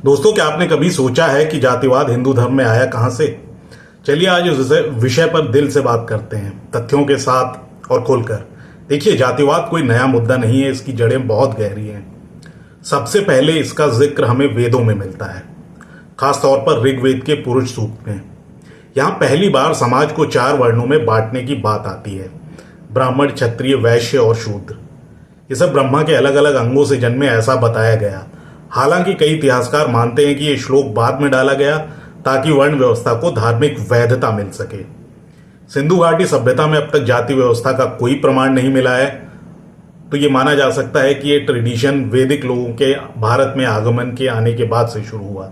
दोस्तों, क्या आपने कभी सोचा है कि जातिवाद हिंदू धर्म में आया कहां से? चलिए आज इस विषय पर दिल से बात करते हैं, तथ्यों के साथ और खोलकर। देखिए, जातिवाद कोई नया मुद्दा नहीं है, इसकी जड़ें बहुत गहरी हैं। सबसे पहले इसका जिक्र हमें वेदों में मिलता है, खासतौर पर ऋग्वेद के पुरुष सूक्त में। यहां पहली बार समाज को 4 वर्णों में बांटने की बात आती है: ब्राह्मण, क्षत्रिय, वैश्य और शूद्र। ये सब ब्रह्मा के अलग अलग अंगों से जन्मे, ऐसा बताया गया। हालांकि कई इतिहासकार मानते हैं कि यह श्लोक बाद में डाला गया ताकि वर्ण व्यवस्था को धार्मिक वैधता मिल सके। सिंधु घाटी सभ्यता में अब तक जाति व्यवस्था का कोई प्रमाण नहीं मिला है, तो यह माना जा सकता है कि यह ट्रेडिशन वैदिक लोगों के भारत में आगमन के आने के बाद से शुरू हुआ।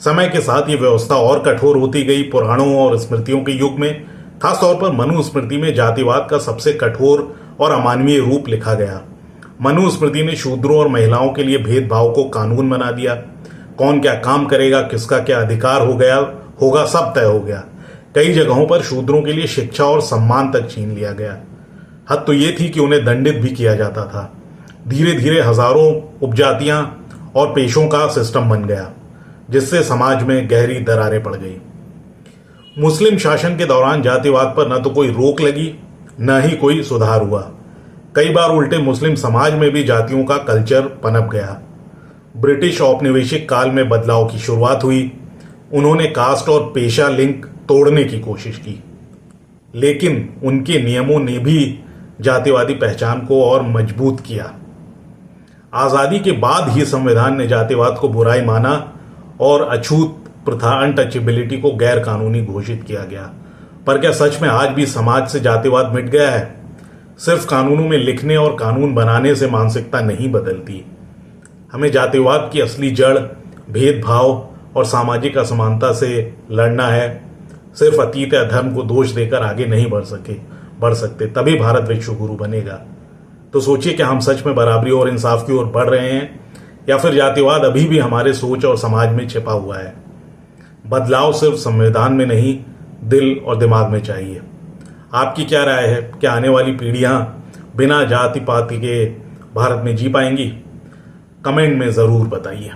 समय के साथ यह व्यवस्था और कठोर होती गई। पुराणों और स्मृतियों के युग में, खासतौर पर मनुस्मृति में, जातिवाद का सबसे कठोर और अमानवीय रूप लिखा गया। मनुस्मृति ने शूद्रों और महिलाओं के लिए भेदभाव को कानून बना दिया। कौन क्या काम करेगा, किसका क्या अधिकार होगा, सब तय हो गया। कई जगहों पर शूद्रों के लिए शिक्षा और सम्मान तक छीन लिया गया। हद तो ये थी कि उन्हें दंडित भी किया जाता था। धीरे धीरे हजारों उपजातियां और पेशों का सिस्टम बन गया, जिससे समाज में गहरी दरारें पड़ गई। मुस्लिम शासन के दौरान जातिवाद पर न तो कोई रोक लगी, न ही कोई सुधार हुआ। कई बार उल्टे मुस्लिम समाज में भी जातियों का कल्चर पनप गया। ब्रिटिश औपनिवेशिक काल में बदलाव की शुरुआत हुई। उन्होंने कास्ट और पेशा लिंक तोड़ने की कोशिश की, लेकिन उनके नियमों ने भी जातिवादी पहचान को और मजबूत किया। आजादी के बाद ही संविधान ने जातिवाद को बुराई माना और अछूत प्रथा, अनटचेबिलिटी को गैर कानूनी घोषित किया गया। पर क्या सच में आज भी समाज से जातिवाद मिट गया है? सिर्फ कानूनों में लिखने और कानून बनाने से मानसिकता नहीं बदलती। हमें जातिवाद की असली जड़ भेदभाव और सामाजिक असमानता से लड़ना है। सिर्फ अतीत या धर्म को दोष देकर आगे नहीं बढ़ सकते, तभी भारत विश्व गुरु बनेगा। तो सोचिए, क्या हम सच में बराबरी और इंसाफ की ओर बढ़ रहे हैं, या फिर जातिवाद अभी भी हमारे सोच और समाज में छिपा हुआ है? बदलाव सिर्फ संविधान में नहीं, दिल और दिमाग में चाहिए। आपकी क्या राय है? क्या आने वाली पीढ़ियां बिना जाति पाति के भारत में जी पाएंगी? कमेंट में जरूर बताइए।